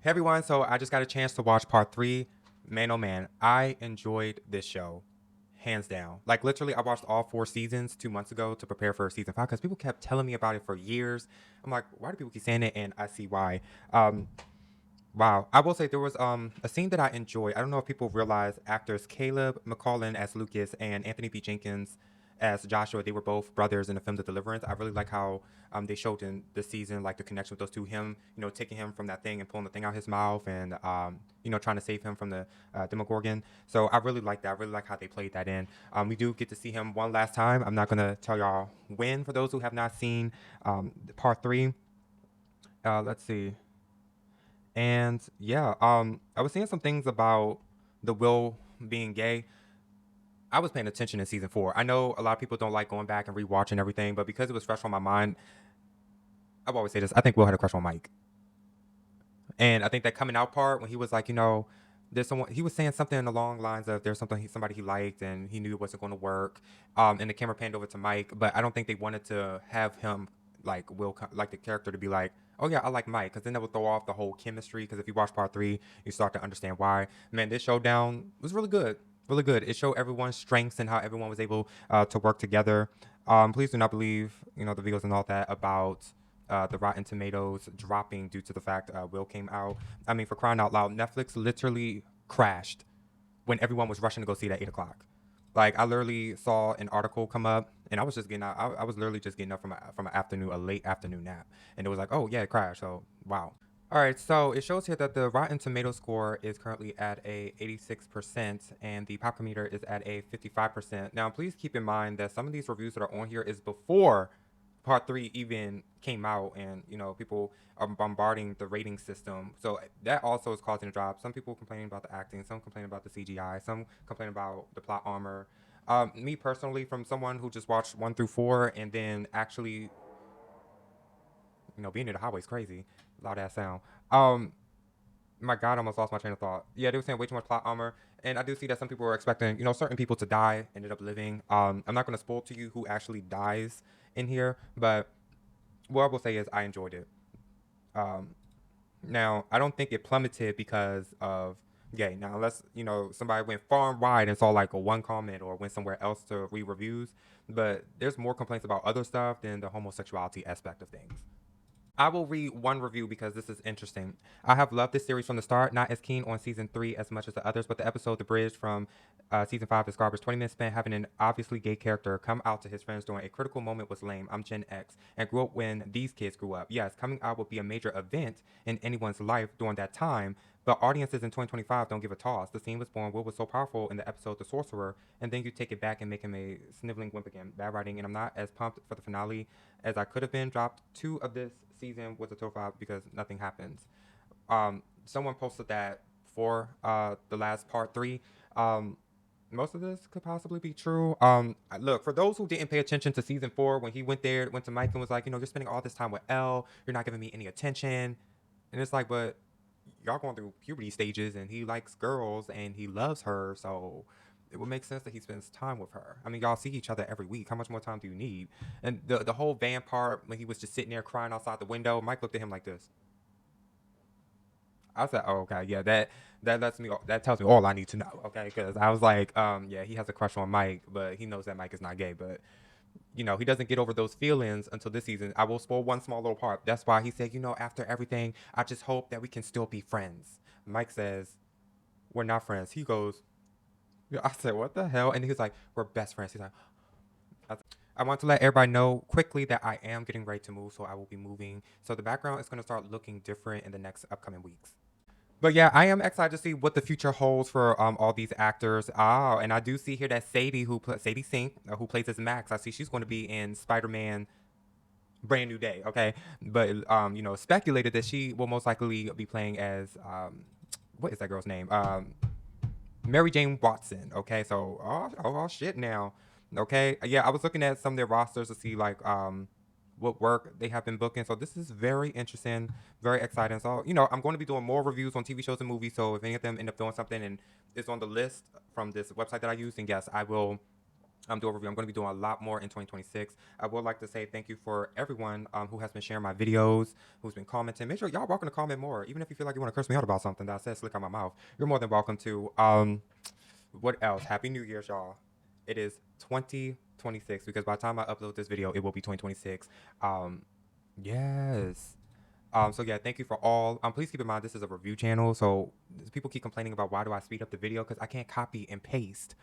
Hey everyone, so I just got a chance to watch part three. Man, oh man, I enjoyed this show, hands down. Like literally, I watched all four seasons 2 months ago to prepare for season five because people kept telling me about it for years. I'm like, why do people keep saying it? And I see why. Um, wow, I will say there was a scene that I enjoyed. I don't know if people realize actors Caleb McCollin as Lucas and Anthony P. Jenkins as Joshua. They were both brothers in the film The Deliverance. I really like how they showed in the season like the connection with those two. Him, taking him from that thing and pulling the thing out his mouth, and trying to save him from the Demogorgon. So I really like that. I really like how they played that in. We do get to see him one last time. I'm not gonna tell y'all when for those who have not seen part three. Let's see. And yeah, I was seeing some things about the Will being gay. I was paying attention in season four. I know a lot of people don't like going back and rewatching everything, but because it was fresh on my mind, I've always say this. I think Will had a crush on Mike, and I think that coming out part when he was like, there's someone he was saying something along the lines of there's somebody he liked and he knew it wasn't going to work. And the camera panned over to Mike, but I don't think they wanted to have him like like the character to be like, oh yeah, I like Mike, because then that would throw off the whole chemistry. Because if you watch part three, you start to understand why. Man, this showdown was really good, really good. It showed everyone's strengths and how everyone was able to work together. Please do not believe the videos and all that about the Rotten Tomatoes dropping due to the fact Will came out. I mean, for crying out loud, Netflix literally crashed when everyone was rushing to go see it at 8 o'clock. Like I literally saw an article come up, and I was just getting out. I was literally just getting up from a late afternoon nap, and it was like, oh yeah, it crashed. So wow. All right, so it shows here that the Rotten Tomato score is currently at a 86% and the popcorn meter is at a 55%. Now, please keep in mind that some of these reviews that are on here is before part three even came out, and people are bombarding the rating system, so that also is causing a drop. Some people complaining about the acting, some complaining about the CGI, some complaining about the plot armor. Me personally, from someone who just watched 1 through 4 and then actually being near the highway is crazy, loud ass sound. um my God, I almost lost my train of thought. Yeah, they were saying way too much plot armor, and I do see that some people were expecting, certain people to die, ended up living. I'm not going to spoil to you who actually dies in here, but what I will say is I enjoyed it. Um, Now, I don't think it plummeted because of gay. Now, unless somebody went far and wide and saw like a one comment or went somewhere else to read reviews, but there's more complaints about other stuff than the homosexuality aspect of things. I will read one review because this is interesting. I have loved this series from the start. Not as keen on season three as much as the others, but the episode "The Bridge" from season five describes 20 minutes spent having an obviously gay character come out to his friends during a critical moment was lame. I'm Gen X and grew up when these kids grew up. Yes, coming out would be a major event in anyone's life during that time, but audiences in 2025 don't give a toss. The scene was born. Will was so powerful in the episode "The Sorcerer," and then you take it back and make him a sniveling wimp again. Bad writing, and I'm not as pumped for the finale as I could have been. Dropped two of this season with a total five because nothing happens. Someone posted that for the last part three. Um, Most of this could possibly be true. Look, for those who didn't pay attention to season four, when he went to Mike and was like, you're spending all this time with Elle, you're not giving me any attention, and it's like, but y'all going through puberty stages, and he likes girls and he loves her, so it would make sense that he spends time with her. I mean, y'all see each other every week. How much more time do you need? And the whole van part when he was just sitting there crying outside the window, Mike looked at him like this. I said, "Oh, okay, yeah, that tells me all I need to know." Okay, because I was like, yeah, he has a crush on Mike, but he knows that Mike is not gay. But he doesn't get over those feelings until this season. I will spoil one small little part. That's why he said, after everything, I just hope that we can still be friends. Mike says, "We're not friends." He goes, yeah, I said, "What the hell?" And he was like, "We're best friends." He's like, I want to let everybody know quickly that I am getting ready to move, so I will be moving. So the background is going to start looking different in the next upcoming weeks. But yeah, I am excited to see what the future holds for all these actors. Oh, and I do see here that Sadie Sink, who plays as Max, I see she's going to be in Spider-Man Brand New Day. Okay, but speculated that she will most likely be playing as what is that girl's name? Mary Jane Watson. Okay, so oh shit now. Okay, yeah, I was looking at some of their rosters to see like what work they have been booking. So this is very interesting, very exciting. So I'm going to be doing more reviews on TV shows and movies. So if any of them end up doing something and it's on the list from this website that I use, then yes, I will do a review. I'm going to be doing a lot more in 2026. I would like to say thank you for everyone who has been sharing my videos, who's been commenting. Make sure y'all welcome to comment more. Even if you feel like you want to curse me out about something that I said slick out my mouth, you're more than welcome to. What else? Happy New Year's, y'all. It is 2026 because by the time I upload this video, it will be 2026. Yes. So yeah, thank you for all. Please keep in mind this is a review channel, so people keep complaining about why do I speed up the video because I can't copy and paste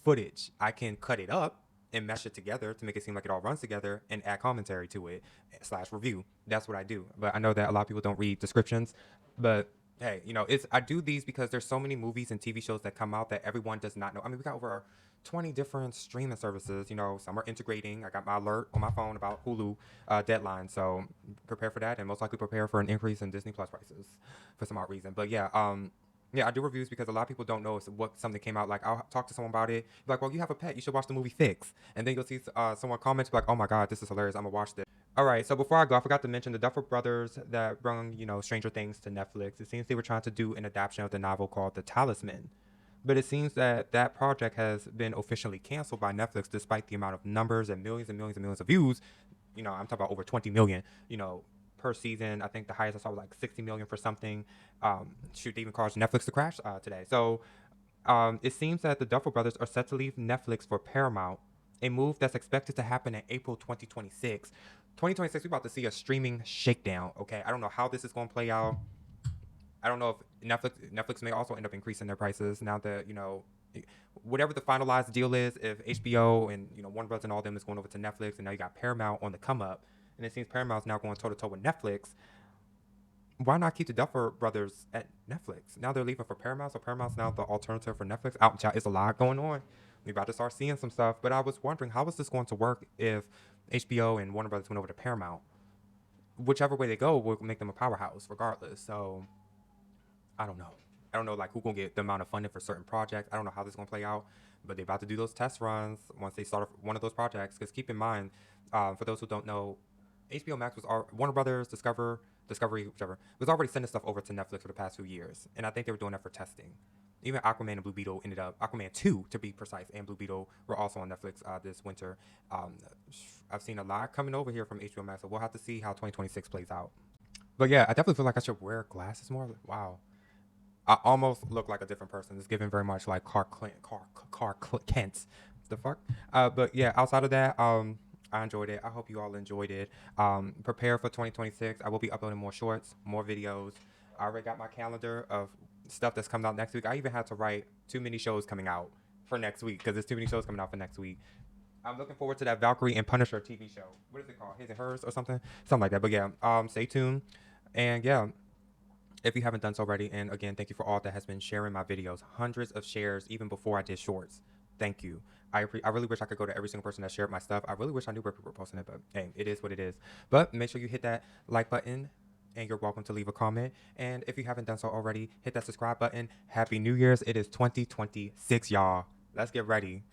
footage. I can cut it up and mesh it together to make it seem like it all runs together and add commentary to it slash review. That's what I do. But I know that a lot of people don't read descriptions. But hey, it's I do these because there's so many movies and TV shows that come out that everyone does not know. I mean, we got over 20 different streaming services. Some are integrating. I got my alert on my phone about Hulu deadline, so prepare for that, and most likely prepare for an increase in Disney Plus prices for some odd reason. But yeah, yeah, I do reviews because a lot of people don't know what something came out. Like, I'll talk to someone about it. Be like, well, you have a pet. You should watch the movie Fix. And then you'll see someone comment, like, oh my God, this is hilarious. I'm going to watch this. All right, so before I go, I forgot to mention the Duffer Brothers that brung, Stranger Things to Netflix. It seems they were trying to do an adaptation of the novel called The Talisman. But it seems that that project has been officially canceled by Netflix despite the amount of numbers and millions and millions and millions of views. I'm talking about over 20 million, per season. I think the highest I saw was like 60 million for something. Shoot, they even caused Netflix to crash today. So it seems that the Duffer Brothers are set to leave Netflix for Paramount, a move that's expected to happen in April 2026. 2026, we're about to see a streaming shakedown, okay? I don't know how this is going to play out. I don't know if Netflix may also end up increasing their prices now that, whatever the finalized deal is, if HBO and, Warner Bros. And all them is going over to Netflix, and now you got Paramount on the come up, and it seems Paramount's now going toe to toe with Netflix. Why not keep the Duffer Brothers at Netflix? Now they're leaving for Paramount, so Paramount's now the alternative for Netflix. It's a lot going on. We're about to start seeing some stuff, but I was wondering how is this going to work if HBO and Warner Brothers went over to Paramount? Whichever way they go will make them a powerhouse, regardless. So I don't know. I don't know like who gonna get the amount of funding for certain projects. I don't know how this is gonna play out, but they're about to do those test runs once they start one of those projects. Because keep in mind, for those who don't know, HBO Max was Warner Brothers, Discovery, whichever, was already sending stuff over to Netflix for the past few years, and I think they were doing that for testing. Even Aquaman and Blue Beetle ended up Aquaman 2 to be precise, and Blue Beetle were also on Netflix this winter. I've seen a lot coming over here from HBO Max, so we'll have to see how 2026 plays out. But yeah, I definitely feel like I should wear glasses more. Wow, I almost look like a different person. It's giving very much like Kent. The fuck? But yeah, outside of that, I enjoyed it. I hope you all enjoyed it. Prepare for 2026. I will be uploading more shorts, more videos. I already got my calendar of stuff that's coming out next week. I even had to write too many shows coming out for next week because there's too many shows coming out for next week. I'm looking forward to that Valkyrie and Punisher TV show. What is it called? His and Hers or something? Something like that. But yeah, stay tuned. And yeah, if you haven't done so already, and again, thank you for all that has been sharing my videos. Hundreds of shares even before I did shorts. Thank you. I really wish I could go to every single person that shared my stuff. I really wish I knew where people were posting it, but hey, it is what it is. But make sure you hit that like button, and you're welcome to leave a comment. And if you haven't done so already, hit that subscribe button. Happy New Year's. It is 2026, y'all. Let's get ready.